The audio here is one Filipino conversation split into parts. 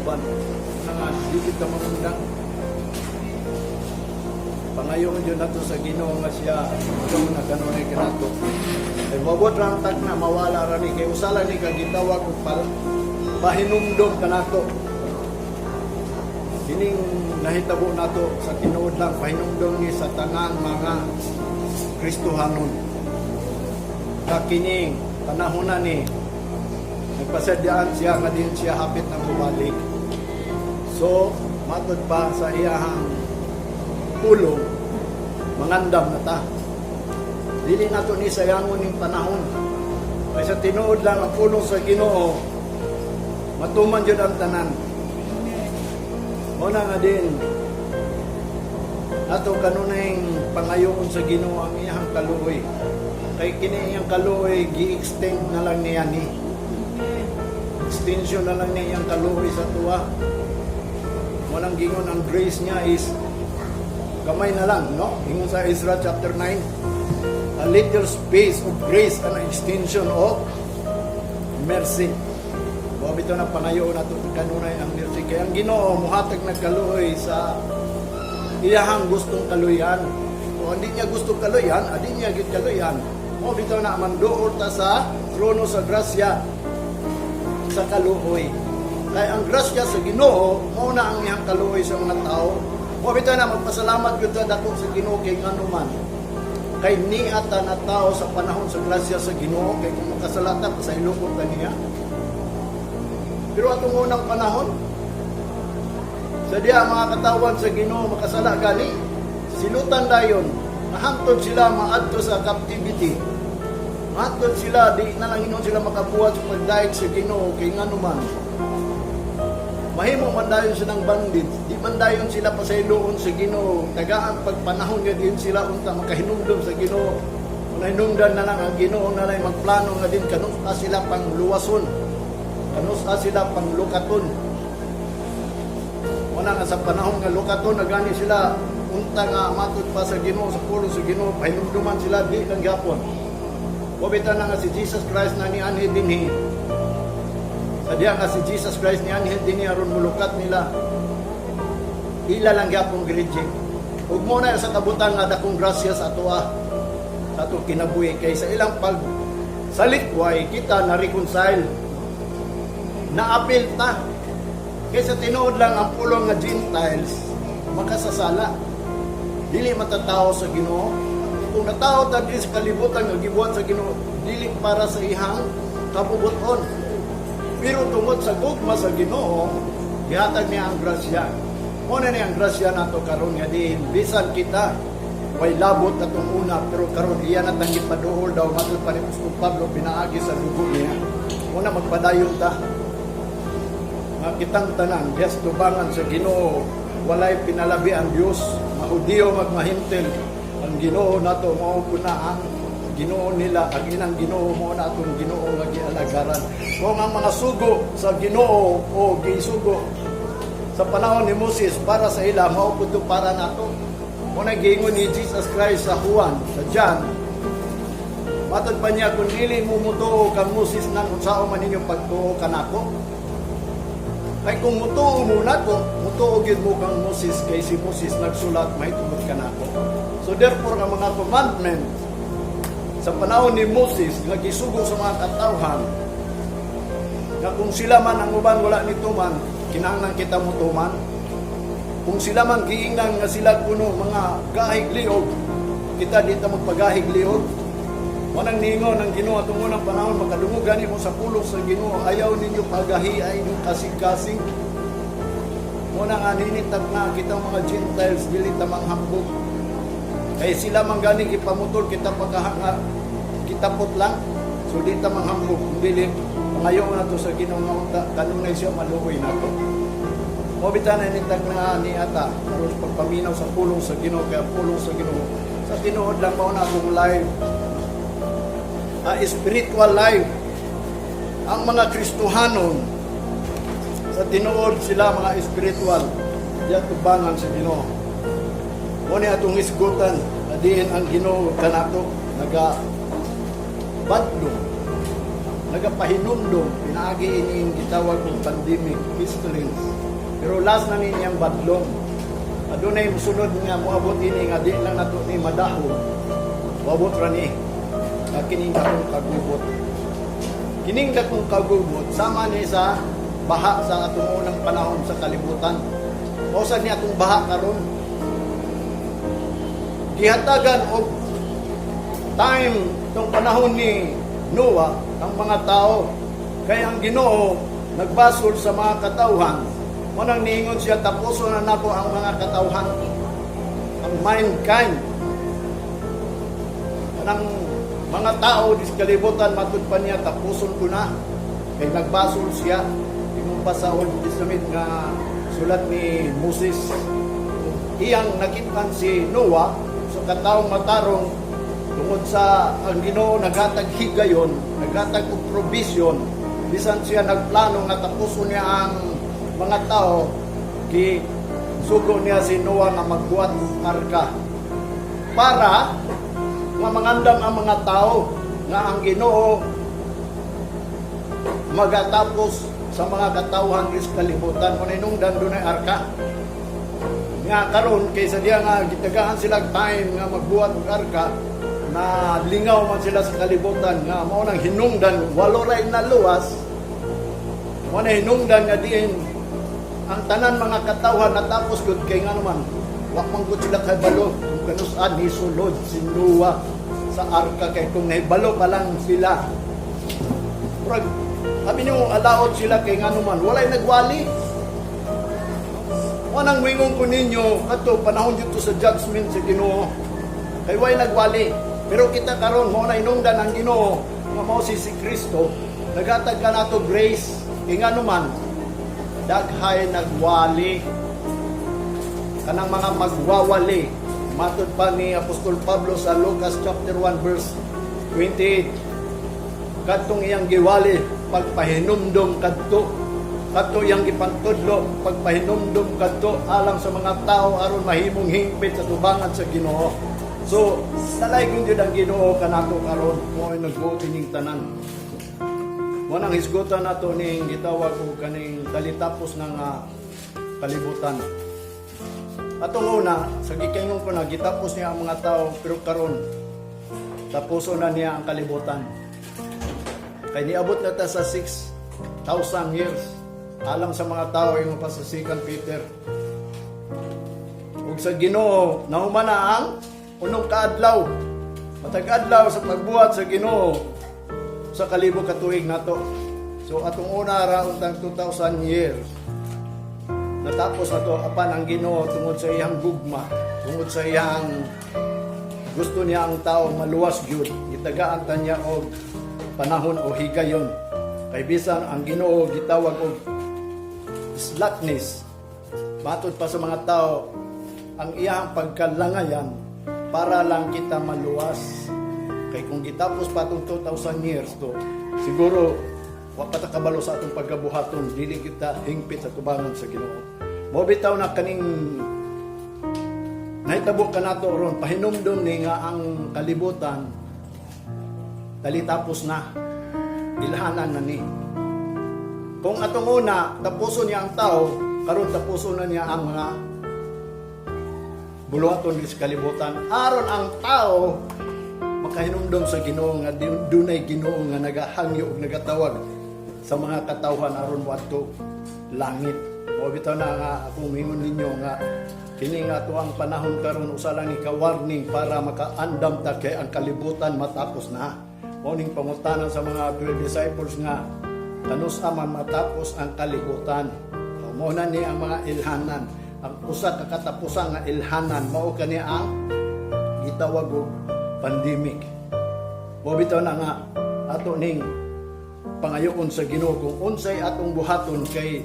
uban nga dili ka mamundang. Pangayon yun nato sa Ginoo nga siya kung nagkanunay kanato. Ay mabot lang tag na mawala ra ni kay usala ni kagitawag og pahinumdom kanato. Kining nahitabo nato sa tinuod lang pahinumdom ni sa tanang mga Kristohanon. Kakining panahon na ni nagpasadyaan siya nga din siya hapit na bumalik. So matod pa sa iyahang pulong mangandam na ta. Dili nato ni sayangon ning panahon. Kay sa tinuod lang ang pulong sa Ginoo matuman jud ang tanan. Muna nga din ato kanunay pangayoon sa Ginoo ang iyang kaluoy. Kay kini iyang kaluoy gi-extend na lang niya ni. Extension na lang niya iyang kaluoy sa tuwa. Walang gingon ang grace niya is gamay na lang, no? Ingon sa Ezra chapter 9, a little space of grace and extension of mercy. Wa bitaw na pangayo na to kanunay ang mercy. Kaya ang Ginoo muhatag nagkaluoy sa iyahang gustong kaluyan. O hindi niya gustong kaluyan, adi niya gid kaluyan. O bitaw na manduol ta sa trono sa grasya sa kaluoy. Kaya ang grasya sa Ginoo mao na ang iyang kaluoy sa mga tao. O bitaw na magpasalamat gyud ta dako sa Ginoo kay nganuman. Kay niata na tao sa panahon sa grasya sa Ginoo kay kung makasalata sa ilukot kaniya. Pero atong unang panahon, sa diya mga katawan sa Ginoo makasala gani, silutan dayon, nahantod sila maadto sa captivity. Maadto sila, di na lang hinon sila makabuhat sa pagdaig sa Ginoo kay nganuman. Mahimo man dayon silang bandit, di man dayon sila pasayloon sa Ginoo. Tagaan pagpanahon nga din sila unta makahinumdum sa Ginoo. Kung hinumdan na lang ang Ginoo na lang magplano nga din kanus sila pang luwason. Kanus sila pang lukaton. Wala nga sa panahon nga lukaton nagani sila unta nga matud pa sa Ginoo sa pulo sa Ginoo pahinumduman sila di kang gyapon. Wabitan na nga si Jesus Christ na ni anhi dinhi. Sa diya nga si Jesus Christ ni anhi dinhi aron mulukat nila. Ila lang gyapon grijing. Ug mo na sa kabutan nga dakong grasya sa ato sa ato kinabuhi kay sa ilang pag salitway kita na reconcile. Naapil ta. Kaysa tinuod lang ang pulong nga Gentiles, makasasala. Dili matatao sa Ginoo. Kung natao ta di sa kalibutan nga gibuhat sa Ginoo, dili para sa ihang kabubuton. Pero tungod sa gugma sa Ginoo, gihatag niya ang grasya. Muna niya ang grasya nato karon nga din bisan kita way labot atong una pero karon iya na tanggit paduol daw matud pa ni Apostol Pablo pinaagi sa dugo niya. Muna magpadayon ta. Kitang tanan, yes, tubangan sa Ginoo, walay pinalabi ang Diyos, Mahudiyo magmahintil, ang Ginoo nato mao na ang Ginoo nila, ang inang Ginoo mo na atong Ginoo nga gialagaran. Kung ang mga sugo sa Ginoo o gisugo sa panahon ni Moses para sa ila, mao pud para nato. Muna giingon ni Jesus Christ sa Juan, sa John, matod pa niya kung dili mo mutuo kang Moses nang unsao man ninyong pagtuo kanako. Kay kung mutuo mo na ko, mutuo gyud mo kang Moses kay si Moses nagsulat mahitungod kanako. So therefore ang mga commandment sa panahon ni Moses nga gisugo sa mga katawhan nga kung sila man ang uban wala nito man kinahanglan kita mutuman. Kung sila man giingnan nga sila kuno mga gahig liog, kita dito magpagahig liog. Manang ningon ang Ginoo atong unang panahon makadungog gani mo sa pulong sa Ginoo ayaw ninyo pagahiay ng kasing-kasing. Muna nga ninitag na kitang mga Gentiles dili ta manghambog. Kay sila man gani ipamutol kita pagkahanga kitapot lang. So di ta manghambog dili pangayo na to sa Ginoo nga kanunay siya maluoy nato. Mo bitan na nitag na ni ata aron pagpaminaw sa pulong sa Ginoo kay pulong sa Ginoo. Sa tinuod lang mao na akong live spiritual life. Ang mga Kristohanon sa tinuod sila mga spiritual diya tubangan sa Ginoo. Muna atong isgutan na diin ang Ginoo kanato naga badlo nagapahinumdum, pinaagi ining gitawag kong pandemic, pestilence. Pero last na ninyang badlong. Adunay musunod nga moabot ini nga di lang nato ni madahon. Moabot ra ni kining dakong kagubot. Kining dakong kagubot sama ni sa baha sa atong unang panahon sa kalibutan. O sa ni atong baha karon. Gihatagan og time tong panahon ni Noah ang mga tao kay ang Ginoo nagbasol sa mga katawhan. Manang niingon siya, tapuson na nako ang mga katawhan, ang mankind. Anang mga tao di sa kalibutan matud pa niya, tapuson ko na. Kay nagbasol siya. Tingong pa sa Old Testament nga sulat ni Moses. Iyang nakitaan si Noah sa katawang matarong tungod sa ang Ginoo naghatag higayon, naghatag og provision. Bisan siya nagplano nga tapuson niya ang mga tao, sugo niya si Noah na magbuhat ng arka para mangandam ang mga tao nga ang Ginoo magatapos sa mga katawhan is kalibutan. Kung inungdan doon ay arka nga karon kaysa diya nga gitagaan sila time nga magbuhat ng arka na lingaw man sila sa kalibutan nga mao nang hinungdan walo ray na luwas mo na hinungdan nga diin ang tanan mga katawhan natapos gud kay nga naman wa man gud sila kay balo kung kanus-an ni sulod si Noah sa arka kay kung nahibalo pa lang sila murag sabi niyo alaot sila kay nga naman walay nagwali wanang wingon ko ninyo ato panahon dito sa judgment sa Ginoo kay way nagwali pero kita karon mo na inungdan ang Ginoo nga mao si Kristo naghatag ka nato grace kay nga naman daghay nagwali kanang mga magwawali matud pa ni Apostol Pablo sa Lucas chapter 1 verse 28 kadtong iyang giwali pagpahinumdum kadto iyang gipantudlo pagpahinumdum kadto alang sa mga tao aron mahimong hingpit sa tubangan sa Ginoo. So salay kun jud ang Ginoo kanato karon mo ay nagbuot ning tanan. Wanang hisgutan nato ning gitawag og kaning dalitapos ng kalibutan. Atong una, sa gikaingon ko na gitapos niya ang mga tao pero karon tapuso na niya ang kalibutan. Kay niabot na ta sa 6,000 years alang sa mga tao yung pa sa 2 Peter. Ug sa Ginoo nahuman na ang unong kaadlaw. Matag adlaw sa pagbuhat sa Ginoo sa kalibog katuig nato. So atong una ra untang 2,000 years. Natapos nato apan ang Ginoo tungod sa iyang gugma, tungod sa iyang gusto niya ang tao maluwas gyud. Gitagaan ta niya og panahon o higayon. Kay bisan ang Ginoo gitawag og slackness. Matud pa sa mga tao ang iyang pagkalangayan para lang kita maluwas. Kay kung gitapos pa itong 2,000 years to, siguro wa pa ta kabalo sa atong pagkabuhaton, dili kita hingpit sa tubangan sa Ginoo. Mo bitaw na kaning nahitabo ka nato ron pahinumdum ni nga ang kalibutan dalitapos na ilhanan na ni. Kung atong una tapuson niya ang tao, karon tapuson na niya ang mga buluhaton sa kalibutan. Aron ang tao makahinumdum sa Ginoo nga dunay Ginoo nga nagahangyo ug nagatawag sa mga katawhan aron wadto langit. O bitaw na nga akong mingon ninyo nga kini nga to ang panahon karon usa lang ni ka-warning para makaandam ta kay ang kalibutan matapos na. Mao ning pangutanan sa mga disciples nga kanus man matapos ang kalibutan. Mao na ni ang mga ilhanan. Ang usa ka katapusan nga ilhanan mao kani ang gitawag og pandemic. Bobitaw na nga ato ning pangayoon sa Ginoo kung unsay atong buhaton kay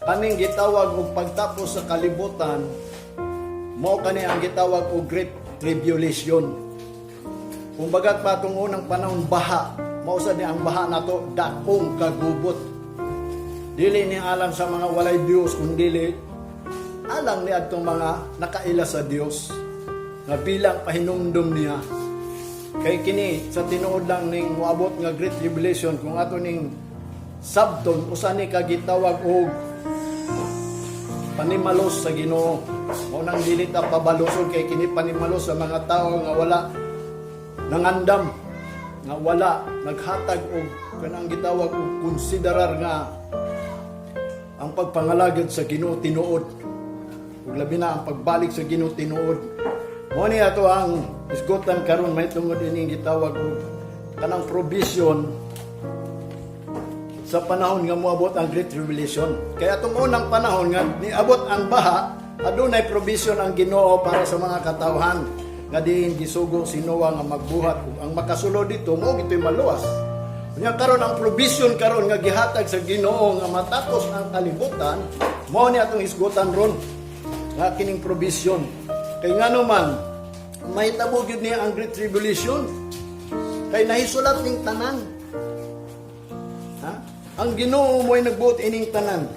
kaning gitawag og pagtapos sa kalibutan mao kani ang gitawag og Great Tribulation. Kung bagat pa atong unang panahon baha, mao sad ni ang baha nato dakong kagubot. Dili ni alam sa mga walay Dios kundi alang ni adtong mga nakaila sa Dios nga bilang pahinumdum niya Kay kini sa tinuod lang ning moabot nga great tribulation kung ato ning sabton usa ni kagitawag og panimalos sa Ginoo. Mo nang dili ta pabalusod kay kini panimalos sa mga tawo nga wala nangandam, nga wala naghatag og kanang gitawag og konsiderar nga ang pagpangalagad sa Ginoo tinuod. Ug labi na ang pagbalik sa Ginoo tinuod. Mo ni ato ang isgotan karon may tungod ining gitawag og kanang provision sa panahon nga moabot ang Great Tribulation. Kaya atong unang panahon nga niabot ang baha, adunay provision ang Ginoo para sa mga katawhan nga diin gisugo si Noah nga magbuhat. Ang makasulod dito mo gito'y maluwas. Unya karon ang provision karon nga gihatag sa Ginoo nga matapos ang kalibutan, mao ni atong isgutan ron nga kining provision. Kay ngano man mahitabo gyud niya ang Great Tribulation. Kay nahisulat ning tanan. Ha? Ang Ginoo mo ay nagbuot ining tanan.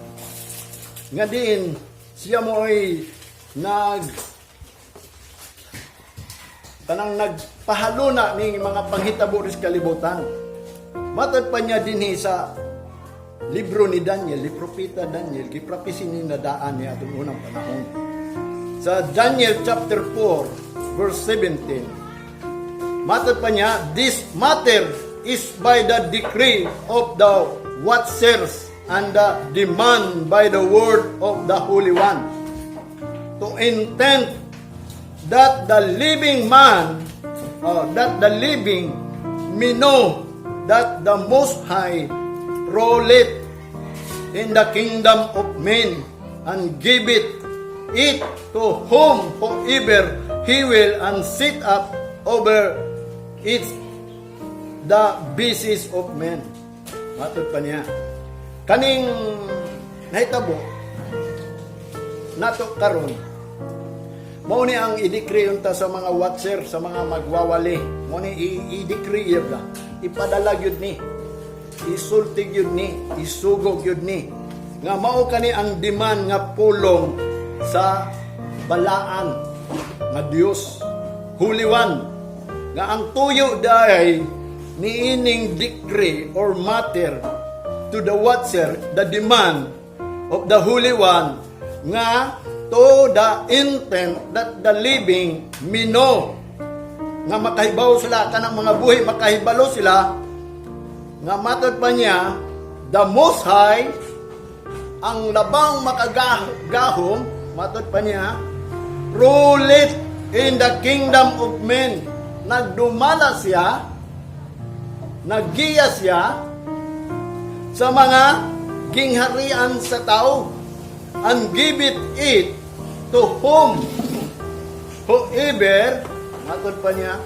Nga diin siya mo ay nagpahaluna ning mga panghitabo sa kalibutan. Matod pa niya dinhi sa libro ni Daniel, ni propeta Daniel, giprapisi ni nadaan niya atong unang panahon. Sa Daniel chapter 4 verse 17. Matod pa niya, this matter is by the decree of the watchers and the demand by the word of the Holy One, to intend that the living man, that the living may know that the Most High ruleth in the kingdom of men and giveth it to whomsoever he will, and sit up over it the business of men. Matod pa niya. Kaning nahitabo nato karon mao ni ang i-decree unta sa mga watcher, sa mga magwawali. Mao ni i-decree yun na. Ipadala yun ni. Isultig yun ni. Isugog yun ni. Nga mao kani ang demand nga pulong sa balaan nga Dios. Holy One. Nga ang tuyo dahi niining decree or matter to the watcher, the demand of the Holy One, nga to the intent that the living may know, nga makahibaw sila, kanang mga buhi makahibalo sila, nga matod pa niya, the Most High, ang labang makagahom, matod pa niya, ruleth in the kingdom of men. Nagdumala siya, naggiya siya sa mga gingharian sa tao, and give it to whoever, matod pa niya,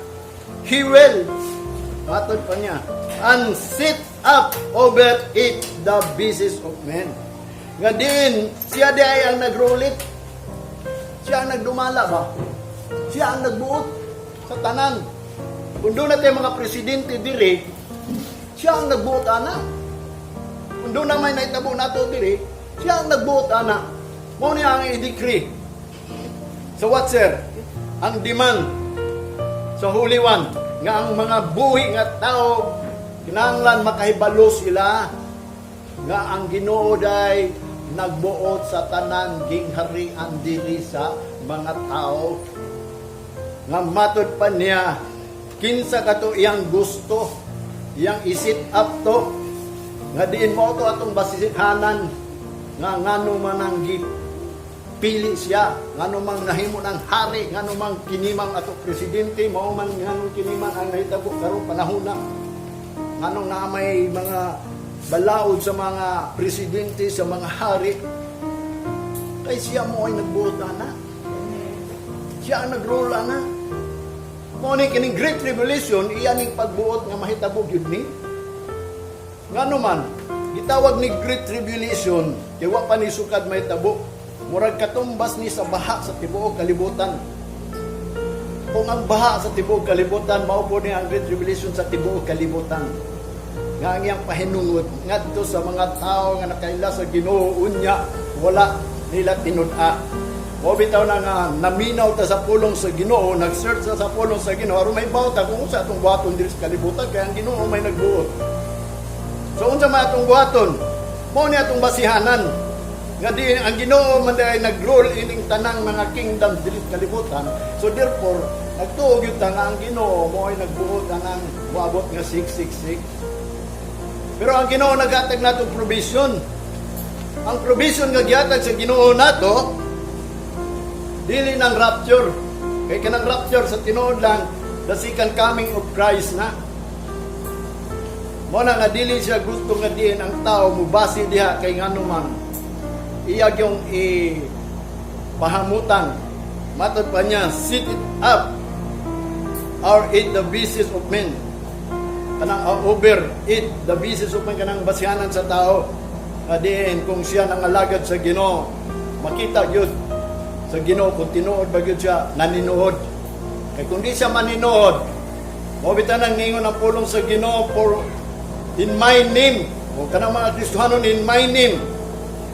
he will, matod pa niya, and sit up over it the business of men. Nga din, siya di ay ang nagrulit, siya ang nagdumala ba? Siya ang nagbuot sa tanan. Kung doon natin mga presidente diri, siya ang nagbuot ana. Kung doon naman naitabo nato diri, siya ang nagbuot ana. Mo niya ang i-decree sa watcher, ang demand sa Holy One, nga ang mga buhi nga tao kinahanglan makahibalo sila nga ang Ginoo day nagbuot sa tanan gingharian diri sa mga tao. Nga matod pa niya, kinsa kato iyang gusto, iyang isit up to, nga diin mo to atong basisihanan, nga ngano man ang pili siya, ngano mang nahimo ng hari, ngano mang kinimang ato presidente, mao man ngano kinimang ang nahitabo karong panahon na, ngano na may mga balaod sa mga presidente, sa mga hari, kay siya mo ay nagbuot na, siya ang nagrule na. Mao ni kining Great Revelation, iyan ning pagbuot nga mahitabo gyud ni. Ngano man gitawag ni Great Tribulation, kay wa pa ni sukad mahitabo. Murag katumbas ni sa baha sa tibuok kalibutan. Kung ang baha sa tibuok kalibutan, mao po ni ang Great Tribulation sa tibuok kalibutan. Nga ang iyang pahinungod ngadto sa mga tao nga nakaila sa Ginoo, unya wala nila tinud-a. O bitaw na nga naminaw ta sa pulong sa Ginoo, nag-search sa pulong sa Ginoo, aron may bawta kung unsa atong buhaton diri sa kalibutan kay ang Ginoo may nagbuot. So unsa man atong buhaton? Mao ni atong basihanan. Nga di ang Ginoo man ay nag-rule ining tanang mga kingdom diri sa kalibutan. So therefore, nagtuog gyud ta nga ang Ginoo mao ay nagbuot anang moabot nga 666. Pero ang Ginoo naghatag nato provision. Ang provision nga gihatag sa Ginoo nato dili ng rapture. Kay kanang rapture sa tinuod lang the second coming of Christ na. Mo na nga dili siya gusto nga diin ang tao mubasi diha kay ngano man iya yung pahamutan. Matod pa niya, sit it up or eat the business of men. Kanang over eat the business of men, kanang basihanan sa tao. Diin kung siya nangalagad sa Ginoo, makita gyud sa Ginoo kung tinuod ba gyud siya naninuod. Kay kung di siya maninuod, mo bitan nang ningon ang pulong sa Ginoo for in my name. O kanang mga Kristohanon in my name.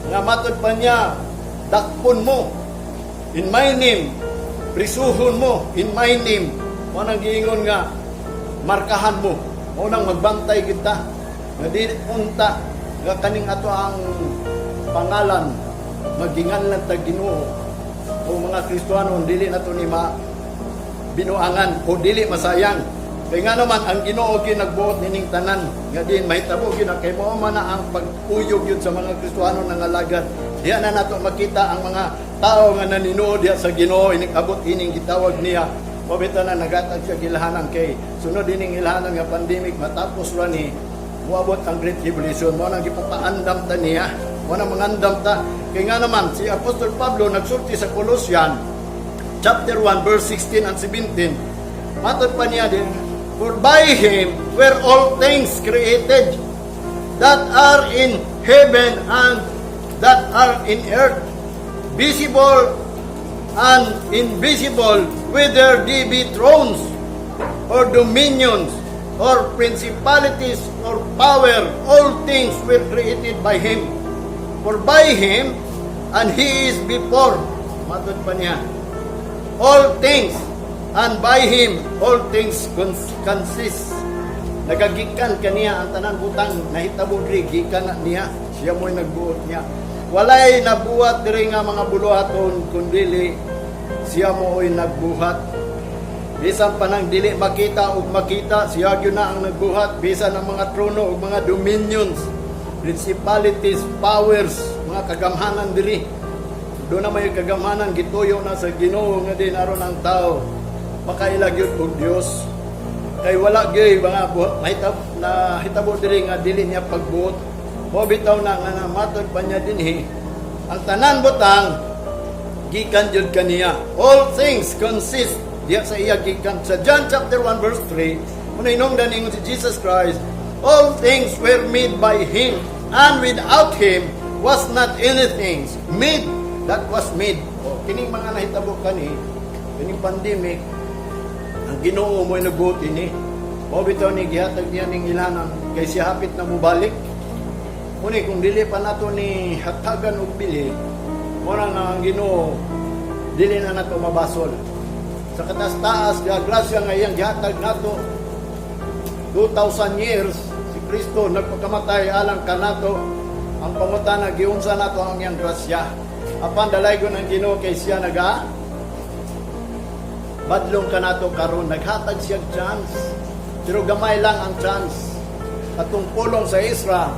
Nga matod pa niya, dakpon mo in my name, prisuhon mo in my name. Mo nang giingon nga markahan mo. Mo nang magbantay kita. Nga di unta nga kaning ato ang pangalan maginganlan ta Ginoo. O mga Kristohanon dili nato ni binuangan o dili masayang. Kaya nga naman ang Ginoo gyud nagbuot nining tanan nga din mahitabo gyud kay mao man na ang paguyog gyud sa mga Kristohanon nga alagad. Diha na nato makita ang mga tao nga naninuod diha sa Ginoo ining abot ining gitawag niya. Mabita na nagatag siya gilahanan kay sunod ining ilahanan nga pandemic matapos ra ni moabot ang Great Tribulation. Mo nang gipapaandam ta niya. Mo nang mangandam ta. Kay nga naman si Apostol Pablo nagsulti sa Colossians chapter 1 verse 16 and 17. Matod pa niya din, for by Him were all things created that are in heaven and that are in earth, visible and invisible, whether they be thrones or dominions or principalities or power, all things were created by Him. For by Him and He is before, matod pa niya, all things, and by Him all things consist. Nagagikan kaniya ang tanan butang nahitabo diri gikan na niya. Siya mo'y nagbuot niya. Walay nabuhat diri nga mga buluhaton kundi siya mo'y nagbuhat. Bisan pa nang dili makita ug makita, siya gyud na ang nagbuhat. Bisan ang mga trono ug mga dominions, principalities, powers, mga kagamhanan diri. Doon na may kagamhanan gituyo na sa Ginoo nga din aron ang tao makailag yun og Dios. Kay wala gyud mga hitabo diri nga dili niya pagbuot. Mo bitaw na nga matod pa niya dinhi ang tanan butang gikan jud kaniya. All things consist diya sa iya gikan sa John chapter 1 verse 3. Muna inungdan ingon si Jesus Christ, all things were made by Him, and without Him was not anything made that was made. O, kining mga nahitabo kani, kining pandemic, ang Ginoo mo'y nagbuot ini. O bitaw ni gihatag niya ning ilanan kay siya hapit na mubalik. Muni kung dili pa nato ni hatagan og bili, mura nga ang Ginoo dili na nato mabasol. Sa katas-taas nga grasya nga iyang gihatag nato 2,000 years si Kristo nagpakamatay alang kanato. Ang pangutana giunsa nato ang iyang grasya. Apan dalaygon ang Ginoo kay siya badlong ka nato karon, naghatag siya chance. Pero gamay lang ang chance. Atong pulong sa Isra,